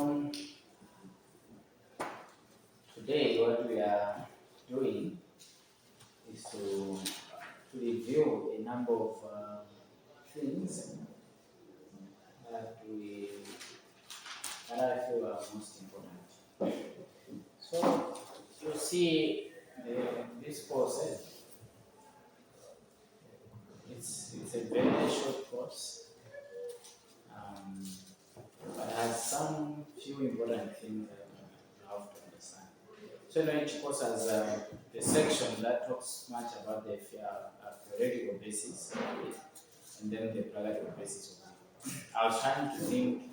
So today what we are doing is to review a number of things that that I feel are most important. So you see this course, it's a very short course, um, but has some few important things that you have to understand. So each course has a section that talks much about the theoretical basis of it, and then the practical basis of it. I was trying to think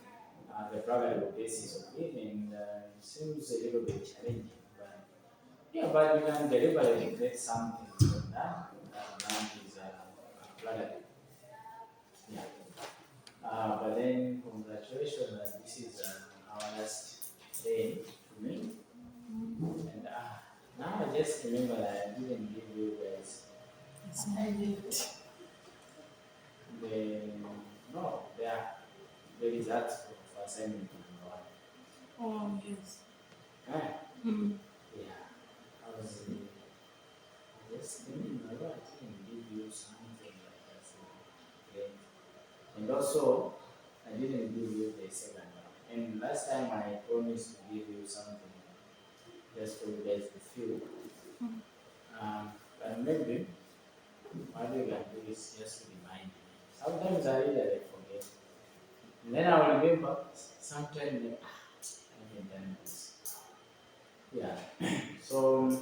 the practical basis of it, and it seems a little bit challenging. But yeah, but you can deliberately get something from that. That is practical. Yeah. But then congratulations, this is our last day to me. And now I just remember that I didn't give you guys the no the results of assignment number one. Oh, yes. Ah, Mm. yeah, I was just thinking I didn't give you something like that. Okay. And also I didn't give you the second one. And last time I promised to give you something just for you guys to feel. Mm. But maybe what you can do is just remind me. Sometimes I really forget. And then I'll remember sometimes I haven't done this. Yeah. So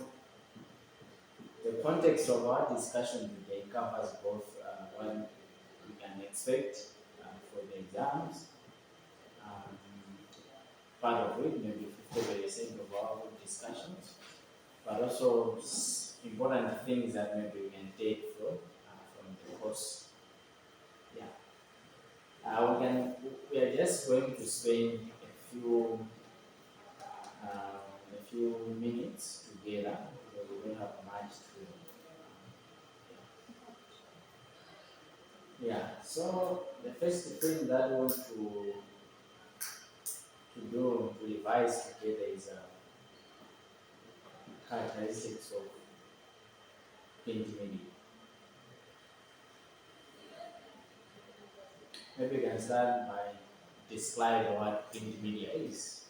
the context of our discussion today covers both what we can expect for the exams, um, part of it, maybe 50% of our discussions, but also important things that maybe we can take from the course. Yeah. We are just going to spend a few minutes together because we don't have much to. Yeah. So the first thing that I want to do to revise together is characteristics of print media. Maybe we can start by describing what print media is.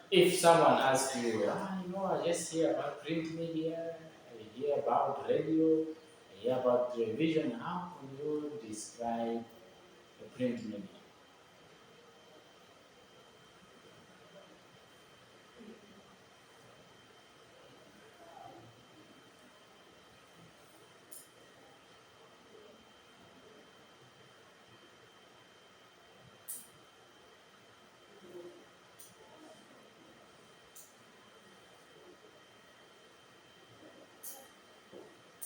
If someone asks you, I just hear about print media, I hear about radio, I hear about television, how can you describe the print media?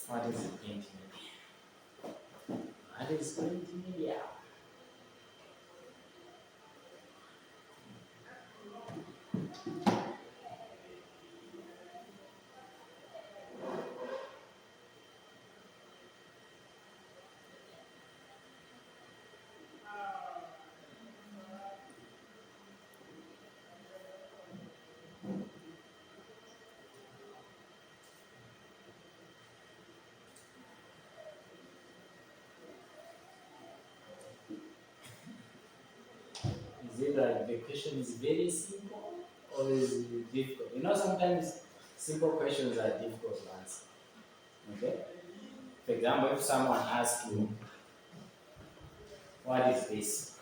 What is print media? What is print media? Is it like the question is very simple or is it difficult? Sometimes simple questions are difficult to answer. Okay? For example, if someone asks you, what is this?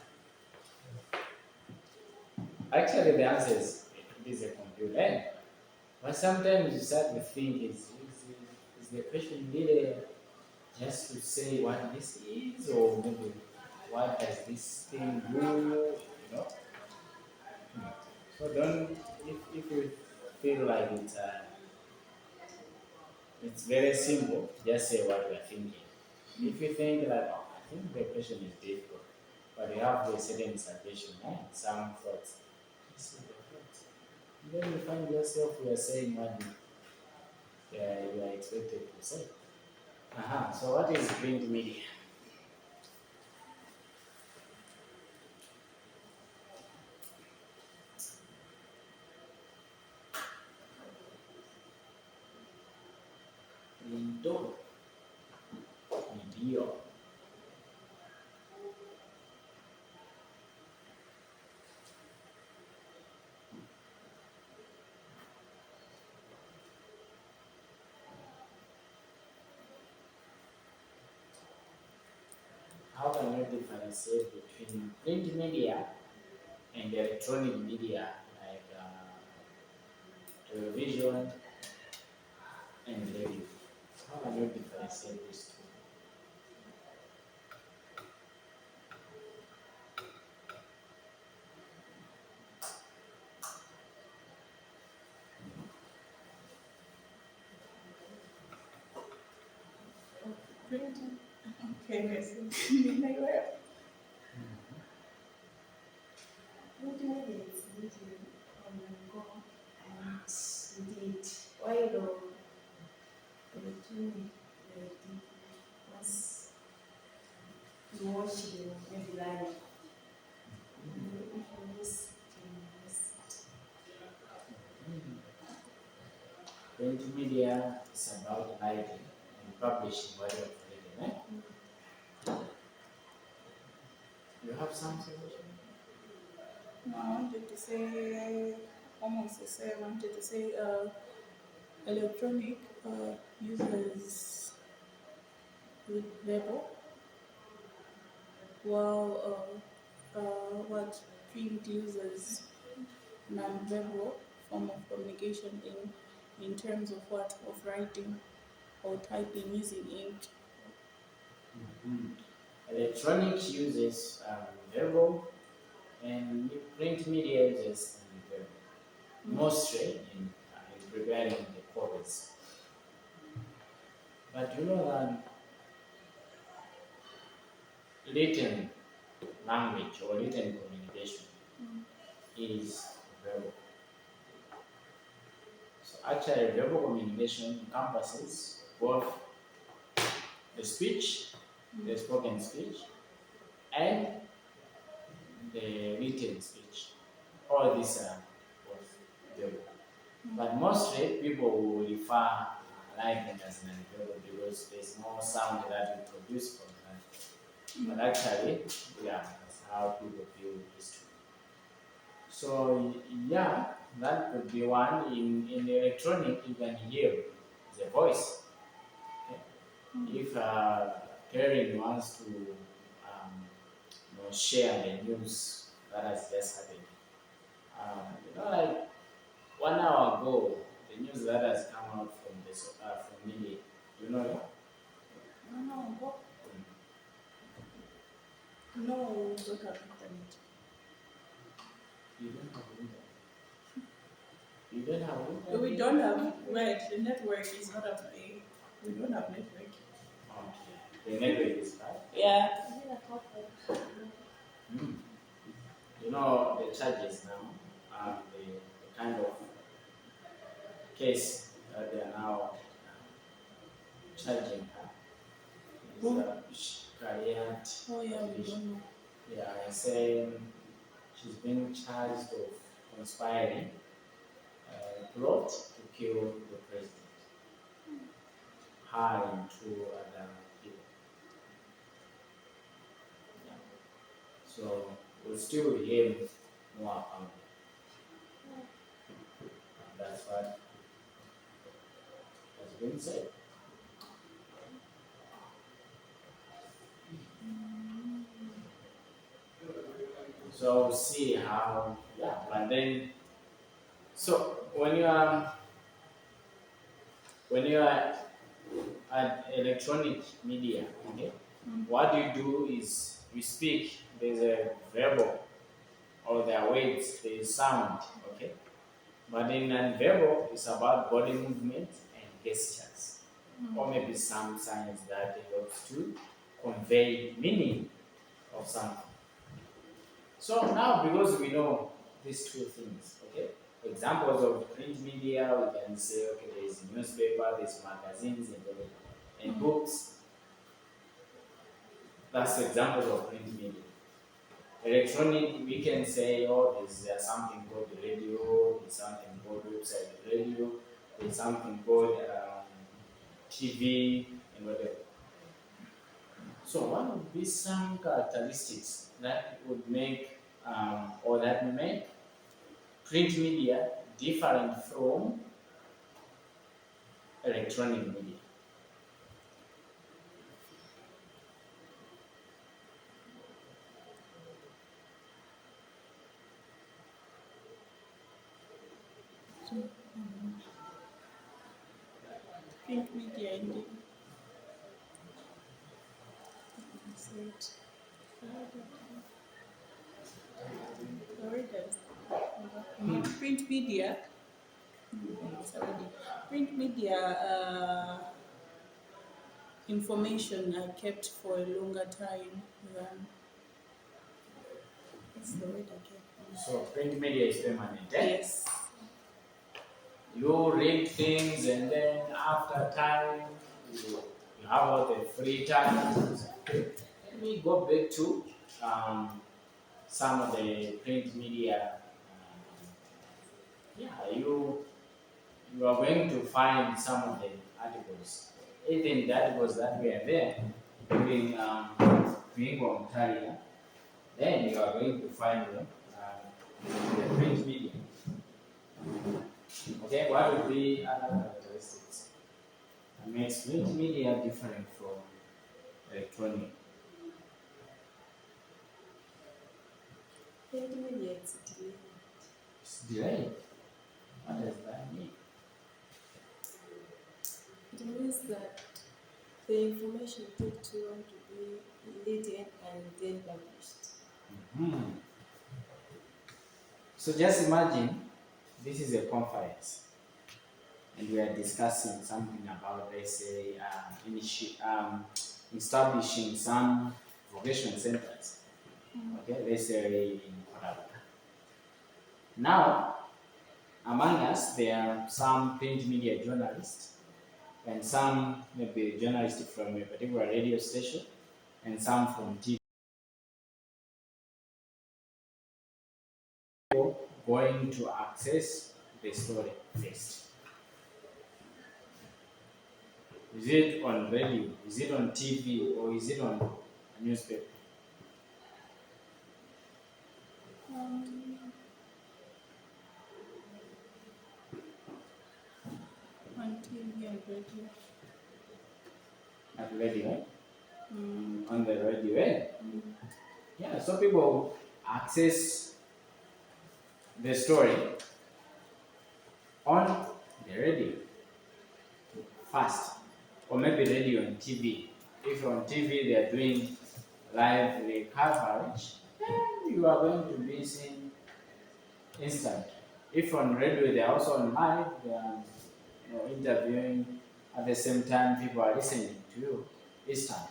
Actually, the answer is it is a computer. But sometimes you start to think, is the question really just to say what this is, or maybe what does this thing do? So don't, if you feel like it's very simple, just say what you are thinking. If you think that, I think the question is difficult, but you have a certain suggestion, some thoughts, just say the thoughts. And then you find yourself, you are saying what you are expected to say. So what is print media? Video. Video. How can you differentiate between print media and electronic media like television and radio? How can you differentiate these two? Printing. Okay, anyway. Printing media is easy on the go and indeed while electronic was watching maybe live. If you miss Print media is about writing and publishing what you're reading. You have some solution? No, I wanted to say, almost to say, I wanted to say, electronic uses with verbal, while what print uses non-verbal form of communication in terms of what? Of writing or typing using ink. Electronic uses verbal and print media uses verbal, mostly in preparing the copies. But you know that written language or written communication is verbal. So actually, verbal communication encompasses both the speech, the spoken speech, and the written speech. All these are both verbal. But mostly people will refer writing as non-verbal because there's no sound that we produce from that. But actually, yeah, that's how people view history. So yeah, that could be one. In electronic, you can hear the voice. Okay? If Karen wants to share the news that has just happened, like 1 hour ago, the news that has come out from from media, you know that? No, what? No, we don't have internet. You don't have internet. You don't have internet. We don't have, right, the network is not up to A. We don't have network. Okay. The network is bad. Yeah. You know the charges now, the kind of case that they are now charging her is Kariat. Oh, yeah, we don't know. Yeah, I say she's being charged of conspiring plot to kill the president. Her and two other people. Yeah. So we'll still hear more about it. That's what has been said. So we'll see how, yeah, but then, so when you are at electronic media, okay, what you do is you speak, there's a verbal, or there are words, there is sound, okay? But in non-verbal, it's about body movement and gestures, or maybe some signs that helps to convey meaning of something. So now, because we know these two things, okay, examples of print media, we can say, okay, there's newspaper, there's magazines, and books. That's examples of print media. Electronic, we can say, oh, there's something called radio, there's something called website radio, there's something called TV, and whatever. So what would be some characteristics that would make or that make print media different from electronic media? So, print media indeed. Print media. Print media information are kept for a longer time than. That's the word I get. So print media is permanent. Eh? Yes. You read things and then after time you have all the free time. Let me go back to some of the print media. Yeah, you are going to find some of the articles. Even the articles that were there during Bingo Ontario, then you are going to find them in the print media. Okay, what would be other characteristics that makes print media different from electronic? Print media is delayed. It's delayed. What does that mean? It means that the information takes too long to be written and then published. Mm-hmm. So just imagine this is a conference and we are discussing something about, let's say, establishing some vocational centers. Okay, let's say in Korabaka. Now, among us, there are some print media journalists and some maybe journalists from a particular radio station and some from TV. Going to access the story first. Is it on radio? Is it on TV? Or is it on a newspaper? On TV and radio. At radio, eh? Mm. On the radio, eh? Yeah, so people access the story on the radio first, or maybe radio and TV. If on TV they are doing live coverage, then you are going to be seen instant. If on radio they are also on live, they are interviewing at the same time people are listening to you instant.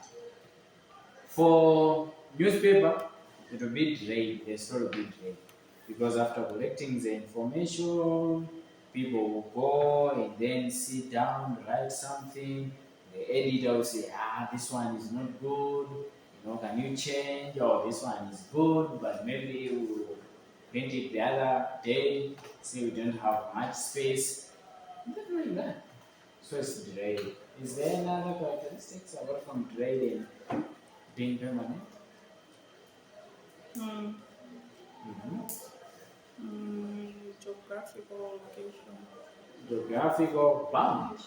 For newspaper, it will be delayed, the story will be delayed. Because after collecting the information, people will go and then sit down, write something. The editor will say, this one is not good. Can you change? Or this one is good, but maybe we will print it the other day. Say we don't have much space. Nothing like that. So it's delayed. Is there any other characteristics apart from delayed and being permanent? Geographical location. Geographical bound.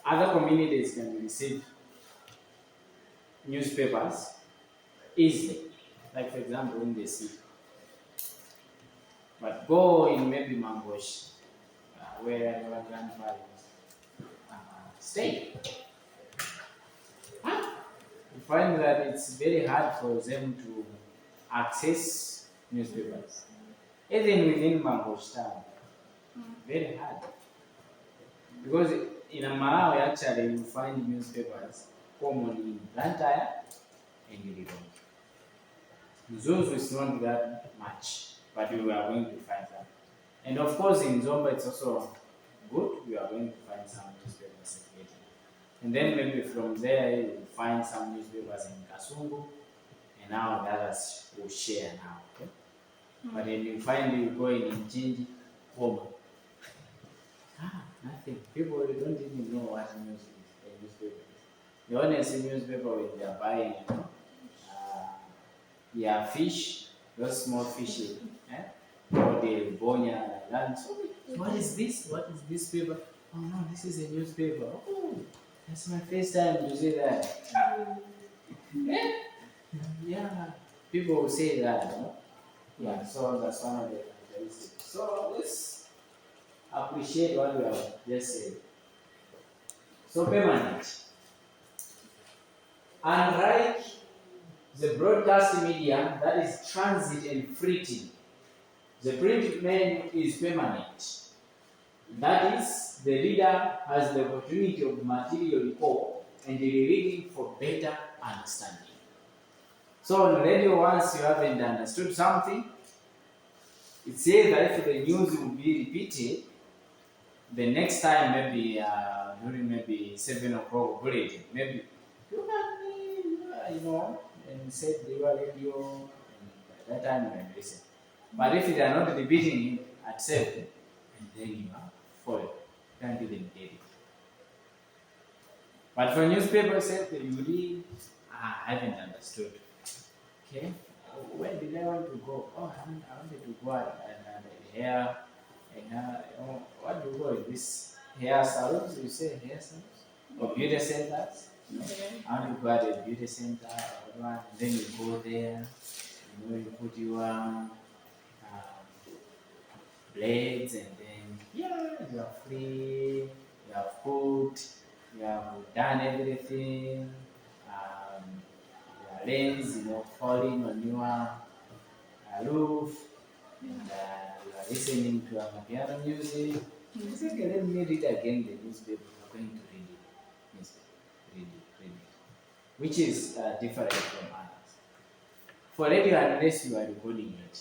Other communities can receive newspapers easily, like for example in the city. But go in maybe Mangosh, where our grandfathers stay. You find that it's very hard for them to access newspapers. Even within Mangosh town, very hard. Because in Malawi, actually, you find newspapers commonly in Blantyre and Lilongwe. Zuzu is not that much, but we are going to find that. And of course, in Zomba, it's also good. We are going to find some newspapers circulating. And then maybe from there, you will find some newspapers in Kasungu, and now the others will share now. Okay? But then you find you going in Jinji, Homa. Nothing. People don't even know what news is. A newspaper is. They only see newspaper when they are buying, yeah, fish, those small fishes, eh? Or the bonya like that. So, what is this? What is this paper? Oh no, this is a newspaper. Oh, that's my first time to see that. Yeah, yeah. People will say that, you know? Yeah, so that's one of the characteristics. So let's appreciate what we have just said. So permanent. Unlike the broadcast media that is transit and fleeting, the print medium is permanent. That is, the reader has the opportunity of material recall and the reading for better understanding. So on radio, once you haven't understood something, it says that if the news will be repeated, the next time maybe during maybe 7 o'clock bulletin, maybe you can, and set the radio, and by that time you can listen. But if they are not repeating it at 7, and then you are following, you can't even get it. But for newspaper, say you read, I haven't understood. Okay, where did I want to go? Oh, I wanted to go and hair, what do you call it? This hair salons? You say hair salons or beauty centers? I want to go at a beauty center or whatever, and then you go there. You put your blades, and then you are free. You have cooked. You have done everything. Your lens, falling on your roof, and you are listening to piano music. It's okay, let me read again the newspaper. We're going to read it. Read it. Which is different from others. For radio, unless you are recording it.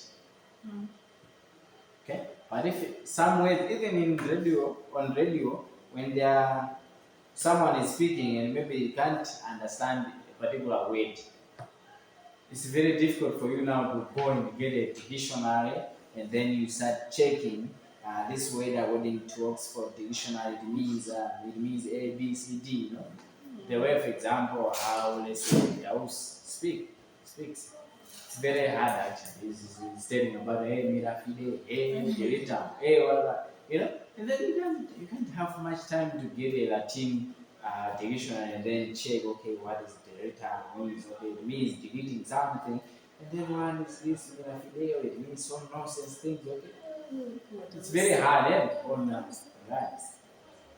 Okay? But if somewhere, even in radio, on radio, when someone is speaking and maybe you can't understand a particular word, it's very difficult for you now to go and get a dictionary and then you start checking this word according to Oxford Dictionary. It means A, B, C, D. The way, for example, how let's say the house speaks. It's very hard actually. It's telling about mirafide, deritam, whatever, and then you can't have much time to get a Latin dictionary and then check, okay, what is deritam means? Okay, it means deleting something, and then one is this mirafide, it means some nonsense things. Okay, it's very hard, right?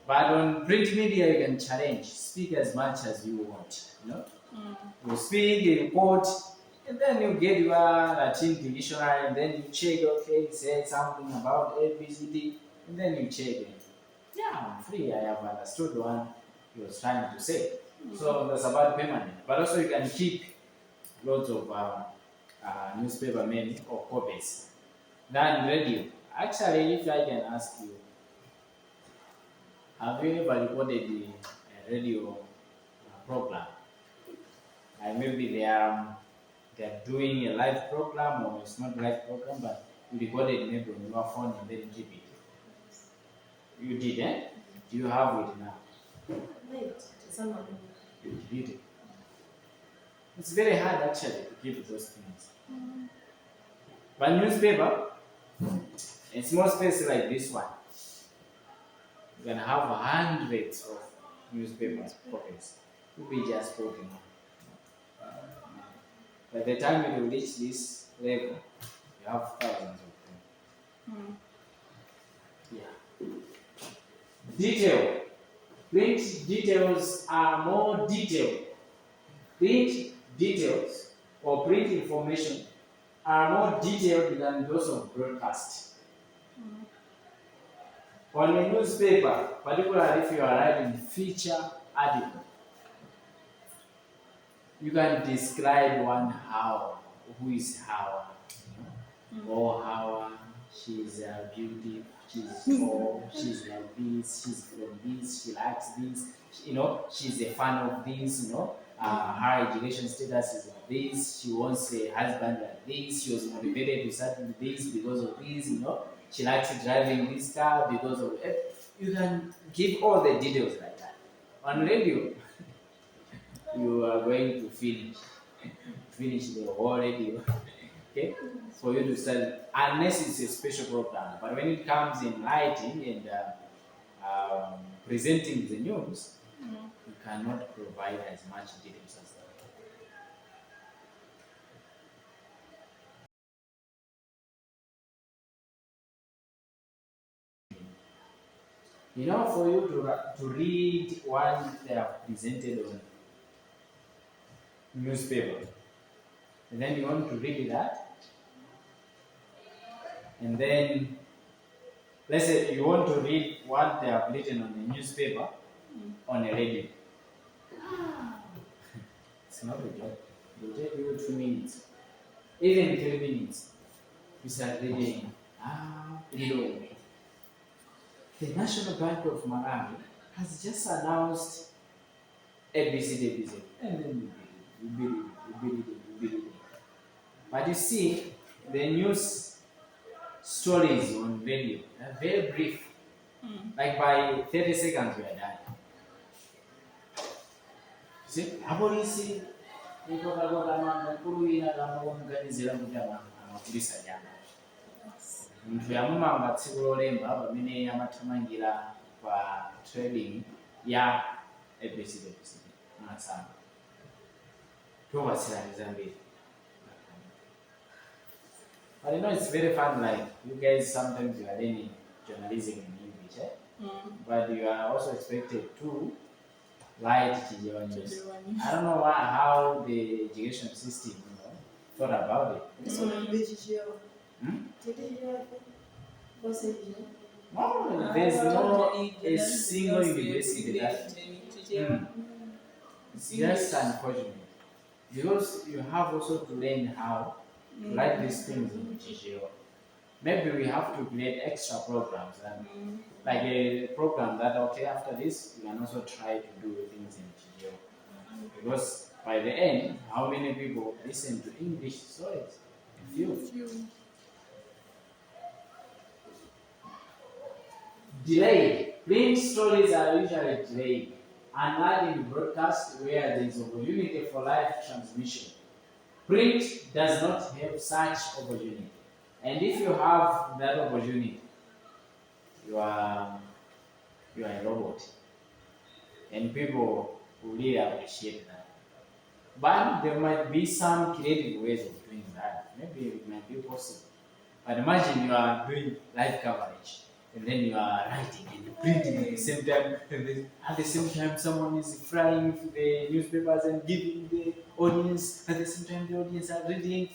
But on print media, you can challenge, speak as much as you want. You speak, you report, and then you get your Latin dictionary, and then you check, okay, it said something about A, B, C, D, and then you check it. Yeah, I'm free, I have understood what he was trying to say. So that's about permanent. But also you can keep lots of newspaper maybe or copies. Then radio. Actually, if I can ask you, have you ever recorded a radio program? Maybe they are doing a live program, or it's not a live program, but you recorded maybe on your phone and then keep it. You did, eh? Do you have it now? Wait, someone. You did it. It's very hard actually to keep those things. But newspaper, in small space like this one, you can have hundreds of newspapers copies. You be just putting on. By the time you reach this level, you have thousands of them. Yeah. Detail. Print details are more detailed. Print details or print information are more detailed than those of broadcast. On a newspaper, particularly if you are writing feature article, you can describe one Hawa, who is Hawa, or Hawa, she's beauty, she's tall, she's like this, she's from this, she likes this, she's a fan of this, her education status is like this, she wants a husband like this, she was motivated to start with this because of this, she likes driving this car because of it. you can give all the details like that. On radio, you are going to finish the whole radio. Okay, for you to start, unless it's a special program. But when it comes in writing and presenting the news, you cannot provide as much details as that. You know, for you to read what they have presented on newspaper, and then you want to read that, and then let's say you want to read what they have written on the newspaper on a radio. It's not a job. It will take you 2 minutes, even 3 minutes. You start reading. Below. The National Bank of Malawi has just announced ABCD, and then you build it. But you see, the news stories on radio are very brief. Like by 30 seconds, we are done. See, abolisi muntu yamumanga tsiku lolemba pamene amathamangira pa trading ya ABCD Masamba towatsirani zambiri. But you know, it's very fun. Like you guys, sometimes you are learning journalism in English, but you are also expected to write Chichewa news. I don't know how the education system, thought about it. This one is No, there's no a single university that. It's just unfortunate because you have also to learn how to write these things in Chichewa. Maybe we have to create extra programs and like a program that after this you can also try to do things in Chichewa. Because by the end, how many people listen to English stories? A few. Delayed. Print stories are usually delayed, unlike in broadcast where there is opportunity for live transmission. Print does not have such opportunity. And if you have that opportunity, you are a robot. And people will really appreciate that. But there might be some creative ways of doing that. Maybe it might be possible. But imagine you are doing live coverage and then you are writing and printing at the same time. And then at the same time, someone is flying the newspapers and giving the audience. At the same time, the audience are reading.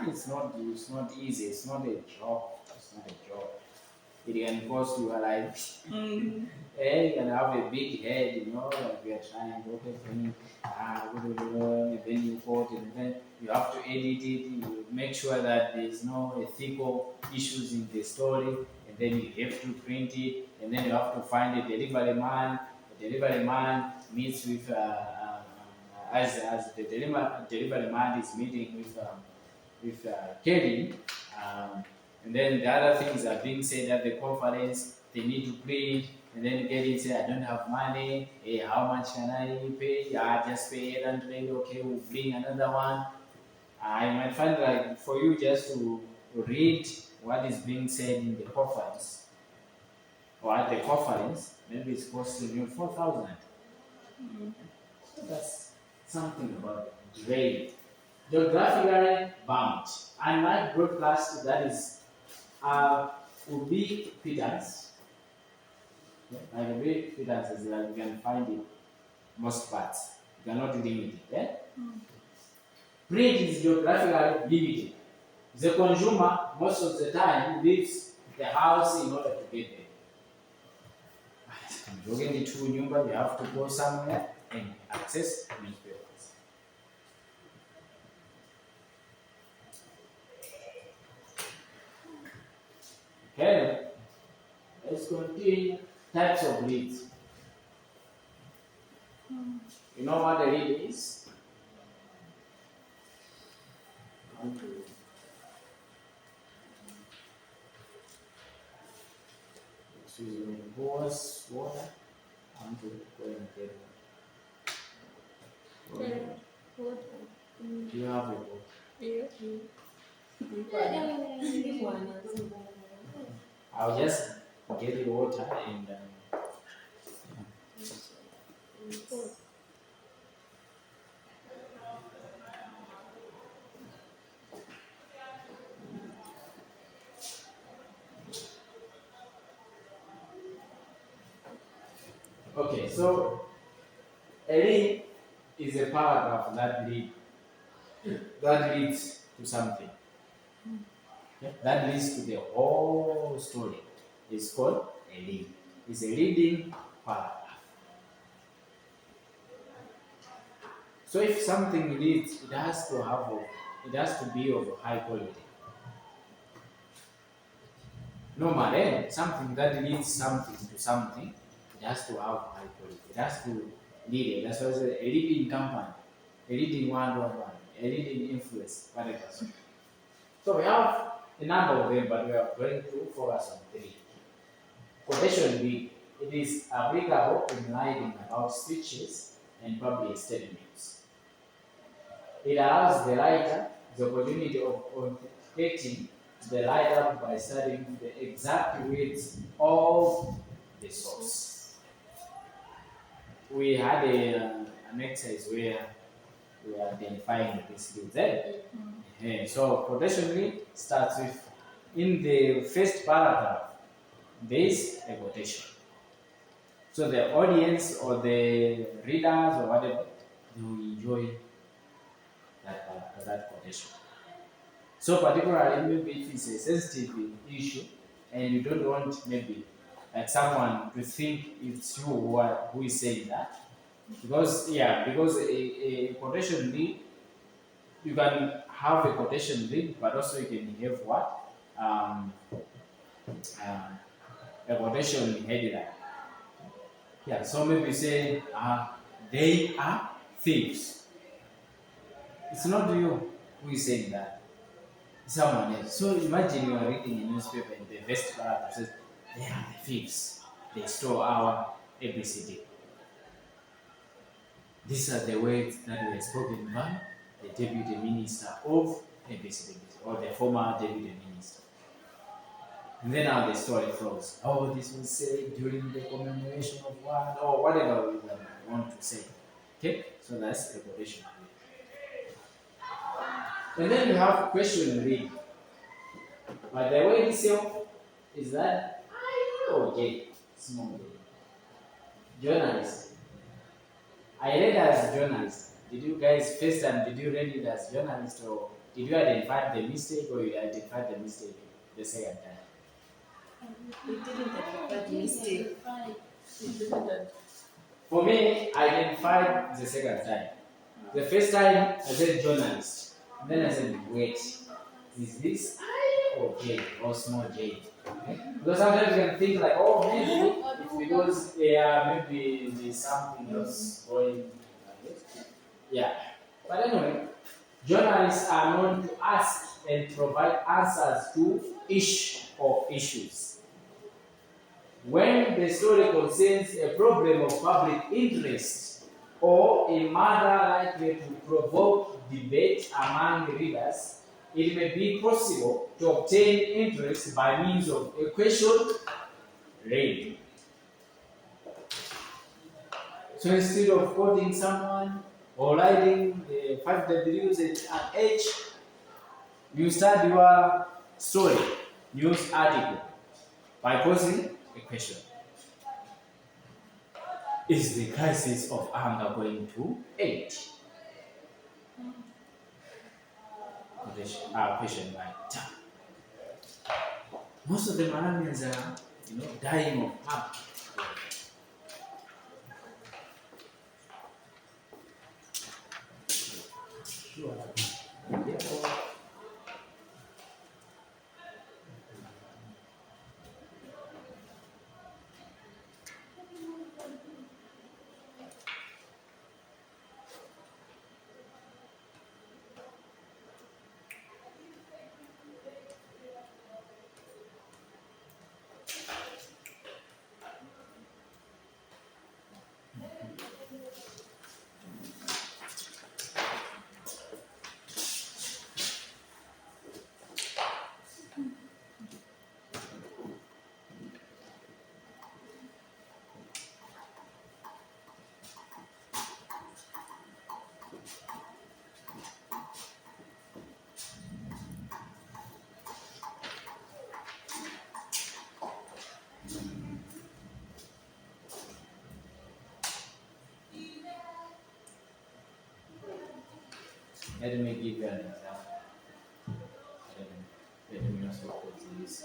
It's not easy. It's not a job. It can cost you a life. You can have a big head, like we are trying to and then you quote and then you have to edit it, you make sure that there is no ethical issues in the story, and then you have to print it, and then you have to find a delivery man. The delivery man meets with as the delivery man is meeting with Kevin, and then the other things are being said at the conference. They need to print, and then Kevin say, "I don't have money. Hey, how much can I pay? I just pay 800. Okay, we'll bring another one." I might find like for you just to read what is being said in the conference or at the conference, maybe it's costing you 4,000. So that's something about grade. Geographically bound. Unlike broadcast, that is Ubi Peters. Like Ubi Peters is like you can find it most parts. You cannot limit it. Print is geographically limited. The consumer most of the time leaves the house in order to get there. Looking into nyumba, you have to go somewhere and access newspapers. Okay, let's continue. Types of leads. You know what a lead is? Excuse me, who was water? I'm to go and get one. Yeah. What? Do you have a book? Yeah. I'll just get the water and okay, so a lead is a paragraph that leads to something. Yeah, that leads to the whole story. It's called a lead. It's a leading paragraph. So if something leads, it has to be of high quality. Normally, something that leads something to something, it has to have high quality. It has to lead it. That's why I say a leading company, a leading one, a leading influence, whatever. So we have a number of them, but we are going to focus on three. Quotation B. It is applicable in writing about speeches and public statements. It allows the writer the opportunity of authenticating the writer by studying the exact words of the source. We had an exercise where we are identifying these words. So quotation B starts with, in the first paragraph, there is a quotation. So the audience or the readers or whatever, they will enjoy that quotation. So particularly maybe if it's a sensitive issue and you don't want maybe like someone to think it's you who is saying that. Because a quotation lead, you can have a quotation lead, but also you can have what? A quotation headline. Yeah, so maybe say they are thieves. It's not you who is saying that. It's someone else. So imagine you are reading a newspaper and the first paragraph says they are the thieves. They stole our ABCD. These are the words that were spoken by the deputy minister of ABCD, or the former deputy minister. And then how the story flows. Oh, this was said during the commemoration of one, or whatever we want to say. Okay, so that's the quotation. And then you have question read. But the way itself is that J, small j. Journalist. I read as journalist. Did you guys first time did you read it as journalist, or did you identify the mistake, or you identified the mistake the second time? We didn't identify the mistake. For me, I identified the second time. The first time I said journalist. And then I said, wait, is this I or J or small j? Okay? Because sometimes you can think like, oh, maybe it's because maybe there's something else going like this. Yeah. But anyway, journalists are known to ask and provide answers to issues. When the story concerns a problem of public interest or a matter likely to provoke debate among readers, it may be possible to obtain interest by means of a question read. So instead of quoting someone or writing the 5 W's and H, you start your story, news article, by posing a question. Is the crisis of anger going to end? Question by time. Most of the Malamians are, dying of hunger. Sure. Therefore, Let me give you an example. Let me also put this.